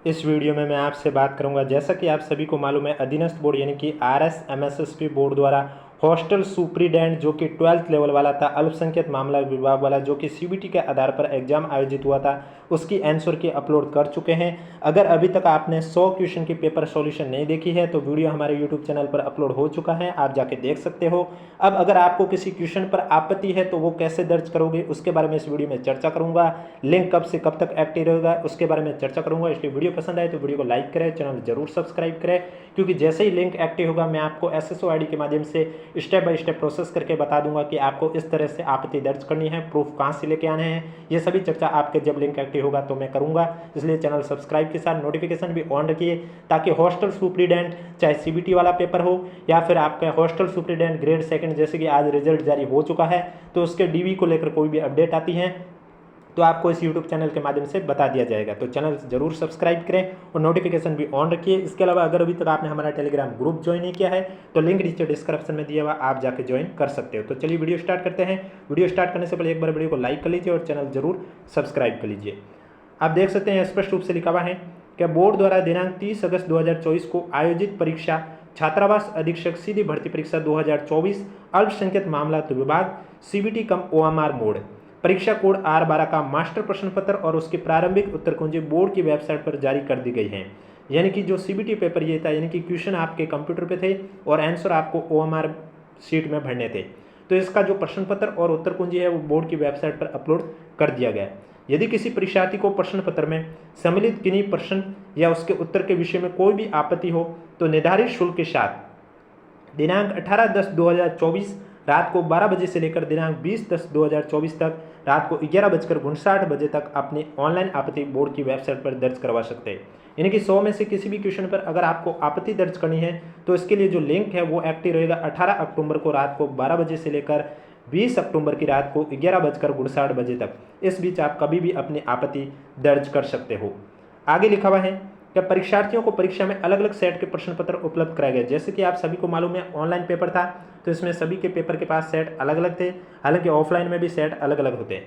इस वीडियो में मैं आपसे बात करूंगा, जैसा कि आप सभी को मालूम है, अधीनस्थ बोर्ड यानी कि RSMSSP बोर्ड द्वारा हॉस्टल सुप्रीडेंट जो कि 12th लेवल वाला था, अल्पसंख्यक मामला विभाग वाला, जो कि CBT के आधार पर एग्जाम आयोजित हुआ था, उसकी आंसर की अपलोड कर चुके हैं। अगर अभी तक आपने 100 क्वेश्चन की पेपर सॉल्यूशन नहीं देखी है तो वीडियो हमारे यूट्यूब चैनल पर अपलोड हो चुका है, आप जाके देख सकते हो। अब अगर आपको किसी क्वेश्चन पर आपत्ति है तो वो कैसे दर्ज करोगे उसके बारे में इस वीडियो में चर्चा करूंगा। लिंक कब से कब तक एक्टिव रहेगा उसके बारे में चर्चा करूंगा। इसलिए वीडियो पसंद आए तो वीडियो को लाइक करें, चैनल जरूर सब्सक्राइब करें, क्योंकि जैसे ही लिंक एक्टिव होगा मैं आपको SSO ID के माध्यम से स्टेप बाय स्टेप प्रोसेस करके बता दूंगा कि आपको इस तरह से आपत्ति दर्ज करनी है, प्रूफ कहाँ से लेके आने हैं। ये सभी चर्चा आपके जब लिंक एक्टिव होगा तो मैं करूंगा। इसलिए चैनल सब्सक्राइब के साथ नोटिफिकेशन भी ऑन रखिए, ताकि हॉस्टल सुप्रीडेंट चाहे CBT वाला पेपर हो या फिर आपका हॉस्टल सुप्रीडेंट ग्रेड सेकंड, जैसे कि आज रिजल्ट जारी हो चुका है, तो उसके DV को लेकर कोई भी अपडेट आती है तो आपको इस YouTube चैनल के माध्यम से बता दिया जाएगा। तो चैनल जरूर सब्सक्राइब करें और नोटिफिकेशन भी ऑन रखिए। इसके अलावा अगर अभी तक आपने हमारा टेलीग्राम ग्रुप ज्वाइन नहीं किया है तो लिंक नीचे डिस्क्रिप्शन में दिया हुआ, आप जाके ज्वाइन कर सकते हो। तो चलिए वीडियो स्टार्ट करते हैं। वीडियो स्टार्ट करने से पहले एक बार वीडियो को लाइक कर लीजिए और चैनल जरूर सब्सक्राइब कर लीजिए। आप देख सकते हैं स्पष्ट रूप से लिखा हुआ है कि बोर्ड द्वारा दिनांक 30 अगस्त 2024 को आयोजित परीक्षा छात्रावास अधीक्षक सीधी भर्ती परीक्षा 2024 अल्पसंख्यक मामला विभाग CBT कम OMR मोड, परीक्षा कोड R12 का मास्टर प्रश्न पत्र और उसकी प्रारंभिक उत्तर कुंजी बोर्ड की वेबसाइट पर जारी कर दी गई है। यानी कि जो CBT पेपर ये था, यानी कि क्वेश्चन आपके कंप्यूटर पे थे और आंसर आपको OMR शीट में भरने थे, तो इसका जो प्रश्न पत्र और उत्तर कुंजी है वो बोर्ड की वेबसाइट पर अपलोड कर दिया गया है। यदि किसी परीक्षार्थी को प्रश्न पत्र में सम्मिलित किन्हीं प्रश्न या उसके उत्तर के विषय में कोई भी आपत्ति हो तो निर्धारित शुल्क के साथ दिनांक 18/10/2024 रात को 12 बजे से लेकर दिनांक 20/10/2024 तक रात को 11:59 तक अपनी ऑनलाइन आपत्ति बोर्ड की वेबसाइट पर दर्ज करवा सकते हैं। यानी कि 100 में से किसी भी क्वेश्चन पर अगर आपको आपत्ति दर्ज करनी है तो इसके लिए जो लिंक है वो एक्टिव रहेगा 18 अक्टूबर को रात को 12 बजे से लेकर 20 अक्टूबर की रात को 11:59 तक। इस बीच आप कभी भी अपनी आपत्ति दर्ज कर सकते हो। आगे लिखा हुआ है कि परीक्षार्थियों को परीक्षा में अलग अलग सेट के प्रश्न पत्र उपलब्ध कराए गए। जैसे कि आप सभी को मालूम है ऑनलाइन पेपर था तो इसमें सभी के पेपर के पास सेट अलग अलग थे, हालांकि ऑफलाइन में भी सेट अलग अलग होते हैं।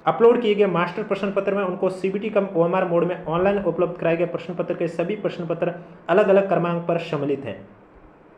अपलोड किए गए मास्टर प्रश्न पत्र में उनको CBT कम OMR मोड में ऑनलाइन उपलब्ध कराए गए प्रश्न पत्र के सभी प्रश्न पत्र अलग अलग क्रमांक पर सम्मिलित हैं।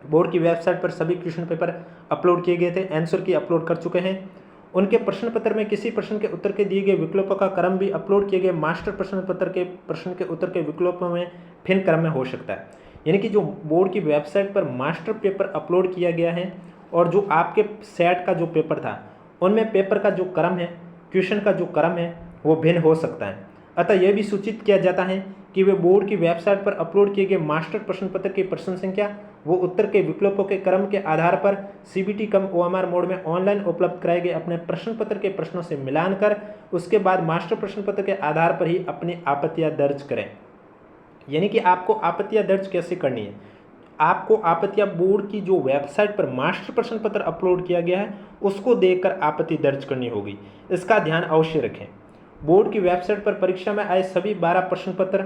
बोर्ड की वेबसाइट पर सभी क्वेश्चन पेपर अपलोड किए गए थे, आंसर की अपलोड कर चुके हैं। उनके प्रश्न पत्र में किसी प्रश्न के उत्तर के दिए गए विकल्पों का क्रम भी अपलोड किए गए मास्टर प्रश्न पत्र के प्रश्न के उत्तर के विकल्पों में भिन्न क्रम में हो सकता है। यानी कि जो बोर्ड की वेबसाइट पर मास्टर पेपर अपलोड किया गया है और जो आपके सेट का जो पेपर था उनमें पेपर का जो क्रम है, क्वेश्चन का जो क्रम है वो भिन्न हो सकता है। अतः यह भी सूचित किया जाता है कि वे बोर्ड की वेबसाइट पर अपलोड किए गए मास्टर प्रश्न पत्र की प्रश्न संख्या वो उत्तर के विकल्पों के क्रम के आधार पर CBT कम OMR मोड में ऑनलाइन उपलब्ध कराए गए अपने प्रश्न पत्र के प्रश्नों से मिलान कर उसके बाद मास्टर प्रश्न पत्र के आधार पर ही अपनी आपत्तियां दर्ज करें। यानी कि आपको आपत्तियां दर्ज कैसे करनी है, आपको आपत्तियां बोर्ड की जो वेबसाइट पर मास्टर प्रश्न पत्र अपलोड किया गया है उसको देखकर आपत्ति दर्ज करनी होगी। इसका ध्यान अवश्य रखें। बोर्ड की वेबसाइट पर परीक्षा में आए सभी 12 प्रश्न पत्र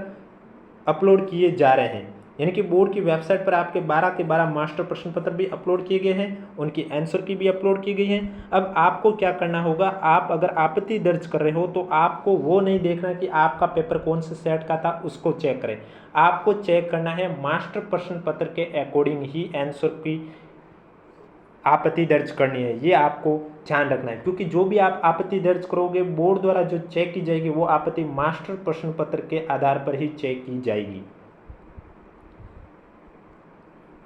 अपलोड किए जा रहे हैं। यानी कि बोर्ड की वेबसाइट पर आपके 12 के 12 मास्टर प्रश्न पत्र भी अपलोड किए गए हैं, उनकी आंसर की भी अपलोड की गई हैं। अब आपको क्या करना होगा, आप अगर आपत्ति दर्ज कर रहे हो तो आपको वो नहीं देखना कि आपका पेपर कौन से सेट का था, उसको चेक करें। आपको चेक करना है मास्टर प्रश्न पत्र के अकॉर्डिंग ही आंसर की आपत्ति दर्ज करनी है। ये आपको ध्यान रखना है, क्योंकि जो भी आप आपत्ति दर्ज करोगे बोर्ड द्वारा जो चेक की जाएगी वो आपत्ति मास्टर प्रश्न पत्र के आधार पर ही चेक की जाएगी।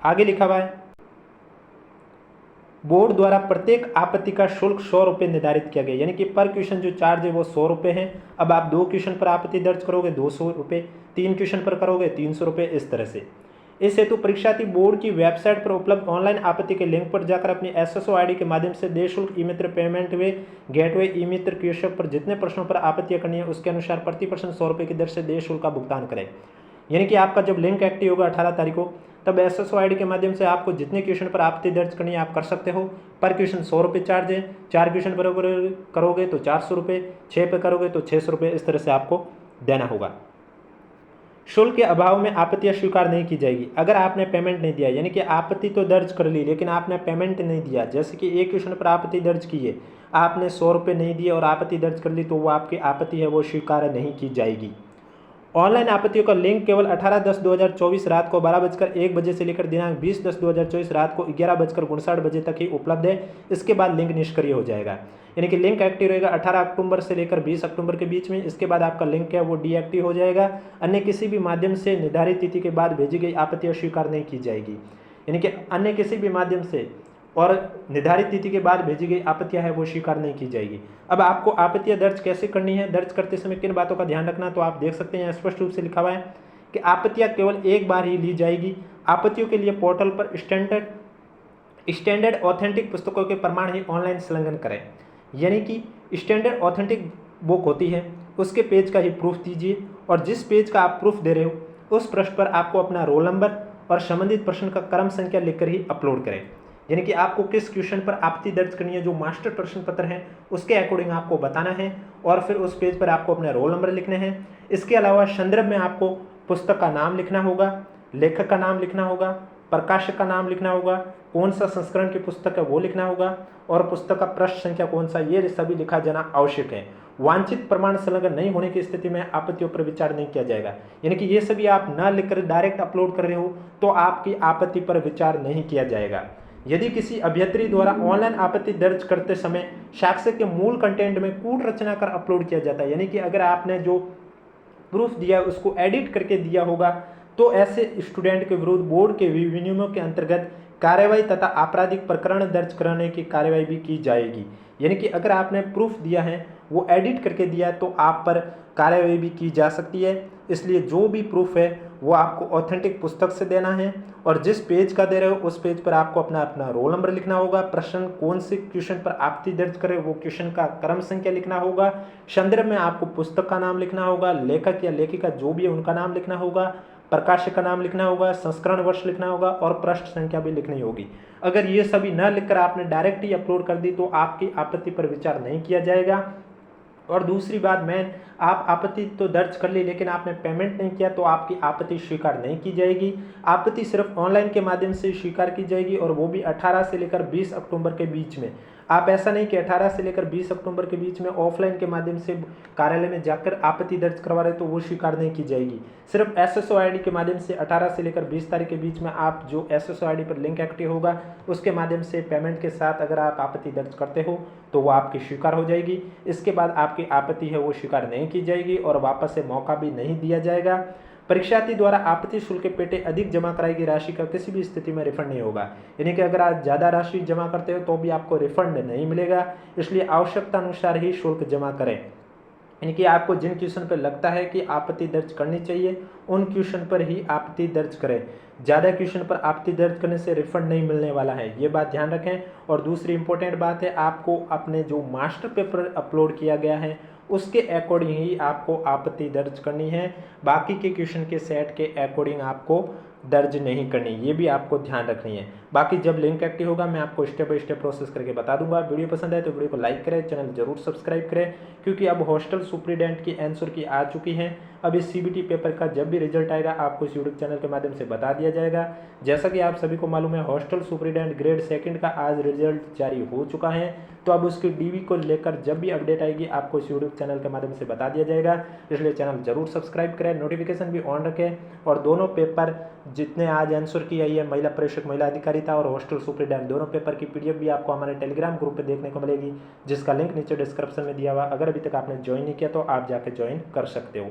आगे लिखा हुआ है बोर्ड द्वारा प्रत्येक आपत्ति का शुल्क 100 रुपये निर्धारित किया गया। यानी कि पर क्वेश्चन जो चार्ज है वो 100 रुपये है। अब आप 2 क्वेश्चन पर आपत्ति दर्ज करोगे 200 रुपये, 3 क्वेश्चन पर करोगे 300 रुपये, इस तरह से। इस हेतु परीक्षार्थी बोर्ड की वेबसाइट पर उपलब्ध ऑनलाइन आपत्ति के लिंक पर जाकर अपनी SSO ID के माध्यम से देय शुल्क ई-मित्र पेमेंट वे गेटवे ई-मित्र कियोस्क पर जितने प्रश्नों पर आपत्तियां करनी है उसके अनुसार प्रति प्रश्न 100 रुपये की दर से देय शुल्क का भुगतान करें। यानी कि आपका जब लिंक एक्टिव होगा 18 तारीख को, तब SSO ID के माध्यम से आपको जितने क्वेश्चन पर आपत्ति दर्ज करनी है आप कर सकते हो। पर क्वेश्चन 100 रुपये चार्ज है। 4 क्वेश्चन पर करोगे तो 400 रुपये, 6 पे करोगे तो 600 रुपये, इस तरह से आपको देना होगा। शुल्क के अभाव में आपत्तियां स्वीकार नहीं की जाएगी। अगर आपने पेमेंट नहीं दिया, यानी कि आपत्ति तो दर्ज कर ली लेकिन आपने पेमेंट नहीं दिया, जैसे कि एक क्वेश्चन पर आपत्ति दर्ज की है, आपने 100 रुपये नहीं दिए और आपत्ति दर्ज कर ली, तो वो आपकी आपत्ति है वो स्वीकार नहीं की जाएगी। ऑनलाइन आपत्तियों का लिंक केवल 18/10/2024 रात को 12:01 बजे से लेकर दिनांक 20/10/2024 रात को 11:59 बजे तक ही उपलब्ध है। इसके बाद लिंक निष्क्रिय हो जाएगा, यानी कि लिंक एक्टिव रहेगा 18 अक्टूबर से लेकर 20 अक्टूबर के बीच में। इसके बाद आपका लिंक है वो डीएक्टिव हो जाएगा। अन्य किसी भी माध्यम से निर्धारित तिथि के बाद भेजी गई आपत्तियाँ स्वीकार नहीं की जाएगी, यानी कि अन्य किसी भी माध्यम से और निर्धारित तिथि के बाद भेजी गई आपत्तियां है वो स्वीकार नहीं की जाएगी। अब आपको आपत्तियां दर्ज कैसे करनी है, दर्ज करते समय किन बातों का ध्यान रखना, तो आप देख सकते हैं स्पष्ट रूप से लिखा हुआ है कि आपत्तियां केवल एक बार ही ली जाएगी। आपत्तियों के लिए पोर्टल पर स्टैंडर्ड ऑथेंटिक पुस्तकों के प्रमाण ही ऑनलाइन संलग्न करें, यानी कि स्टैंडर्ड ऑथेंटिक बुक होती है उसके पेज का ही प्रूफ दीजिए, और जिस पेज का आप प्रूफ दे रहे हो उस पृष्ठ पर आपको अपना रोल नंबर और संबंधित प्रश्न का क्रम संख्या लिखकर ही अपलोड करें, यानी कि आपको किस क्वेश्चन पर आपत्ति दर्ज करनी है, जो मास्टर प्रश्न पत्र है उसके अकॉर्डिंग आपको बताना है, और फिर उस पेज पर आपको अपने रोल नंबर लिखने हैं। इसके अलावा संदर्भ में आपको पुस्तक का नाम लिखना होगा, लेखक का नाम लिखना होगा, प्रकाशक का नाम लिखना होगा, कौन सा संस्करण की पुस्तक है वो लिखना होगा, और पुस्तक का पृष्ठ संख्या कौन सा, ये सभी लिखा जाना आवश्यक है। वांछित प्रमाण संलग्न नहीं होने की स्थिति में आपत्तियों पर विचार नहीं किया जाएगा, यानी कि ये सभी आप न लिखकर डायरेक्ट अपलोड कर रहे हो तो आपकी आपत्ति पर विचार नहीं किया जाएगा। यदि किसी अभ्यर्थी द्वारा ऑनलाइन आपत्ति दर्ज करते समय साक्ष्य के मूल कंटेंट में कूट रचना कर अपलोड किया जाता है, यानी कि अगर आपने जो प्रूफ दिया है उसको एडिट करके दिया होगा तो ऐसे स्टूडेंट के विरुद्ध बोर्ड के विनियमों के अंतर्गत कार्रवाई तथा आपराधिक प्रकरण दर्ज कराने की कार्रवाई भी की जाएगी। यानी कि अगर आपने प्रूफ दिया है वो एडिट करके दिया है तो आप पर कार्रवाई भी की जा सकती है। इसलिए जो भी प्रूफ है वो आपको ऑथेंटिक पुस्तक से देना है, और जिस पेज का दे रहे हो उस पेज पर आपको अपना अपना रोल नंबर लिखना होगा, प्रश्न कौन से क्वेश्चन पर आपत्ति दर्ज करे वो क्वेश्चन का क्रम संख्या लिखना होगा, संदर्भ में आपको पुस्तक का नाम लिखना होगा, लेखक या लेखिका जो भी है उनका नाम लिखना होगा, प्रकाशक का नाम लिखना होगा, संस्करण वर्ष लिखना होगा, और पृष्ठ संख्या भी लिखनी होगी। अगर ये सभी न लिखकर आपने डायरेक्ट ही अपलोड कर दी तो आपकी आपत्ति पर विचार नहीं किया जाएगा। और दूसरी बात, आप आपत्ति तो दर्ज कर ली लेकिन आपने पेमेंट नहीं किया तो आपकी आपत्ति स्वीकार नहीं की जाएगी। आपत्ति सिर्फ ऑनलाइन के माध्यम से स्वीकार की जाएगी, और वो भी 18 से लेकर 20 अक्टूबर के बीच में। आप ऐसा नहीं कि 18 से लेकर 20 अक्टूबर के बीच में ऑफलाइन के माध्यम से कार्यालय में जाकर आपत्ति दर्ज करवा रहे तो वो स्वीकार नहीं की जाएगी। सिर्फ एसएसओ आईडी के माध्यम से 18 से लेकर 20 तारीख के बीच में आप जो एसएसओ आईडी पर लिंक एक्टिव होगा उसके माध्यम से पेमेंट के साथ अगर आप आपत्ति दर्ज करते हो तो वो आपकी स्वीकार हो जाएगी। इसके बाद आपकी आपत्ति है वो स्वीकार नहीं की जाएगी और वापस से मौका भी नहीं दिया जाएगा। परीक्षार्थी द्वारा आपत्ति शुल्क के पेटे अधिक जमा कराई गई राशि का किसी भी स्थिति में रिफंड नहीं होगा, यानी कि अगर आप ज़्यादा राशि जमा करते हो तो भी आपको रिफंड नहीं मिलेगा। इसलिए आवश्यकता अनुसार ही शुल्क जमा करें, यानी कि आपको जिन क्वेश्चन पर लगता है कि आपत्ति दर्ज करनी चाहिए उन क्वेश्चन पर ही आपत्ति दर्ज करें। ज़्यादा क्वेश्चन पर आपत्ति दर्ज करने से रिफंड नहीं मिलने वाला है, ये बात ध्यान रखें। और दूसरी इंपॉर्टेंट बात है, आपको अपने जो मास्टर पेपर अपलोड किया गया है उसके अकॉर्डिंग ही आपको आपत्ति दर्ज करनी है, बाकी के क्वेश्चन के सेट के अकॉर्डिंग आपको दर्ज नहीं करनी, ये भी आपको ध्यान रखनी है। बाकी जब लिंक एक्टिव होगा मैं आपको स्टेप बाय स्टेप प्रोसेस करके बता दूंगा। वीडियो पसंद आए तो वीडियो को लाइक करें, चैनल जरूर सब्सक्राइब करें, क्योंकि अब हॉस्टल सुपरिटेंडेंट की आंसर की आ चुकी हैं। अब इस सीबीटी पेपर का जब भी रिजल्ट आएगा आपको इस यूट्यूब चैनल के माध्यम से बता दिया जाएगा। जैसा कि आप सभी को मालूम है हॉस्टल सुपरिटेंडेंट ग्रेड 2 का आज रिजल्ट जारी हो चुका है, तो अब उसकी डीवी को लेकर जब भी अपडेट आएगी आपको इस यूट्यूब चैनल के माध्यम से बता दिया जाएगा। इसलिए चैनल जरूर सब्सक्राइब करें, नोटिफिकेशन भी ऑन रखें। और दोनों पेपर जितने आज आंसर की आई है, महिला प्रेक्षक महिला अधिकारिता और हॉस्टल सुपरिटेंडेंट, दोनों पेपर की पीडीएफ भी आपको हमारे टेलीग्राम ग्रुप पे देखने को मिलेगी, जिसका लिंक नीचे डिस्क्रिप्शन में दिया हुआ। अगर अभी तक आपने ज्वाइन नहीं किया तो आप जाके ज्वाइन कर सकते हो।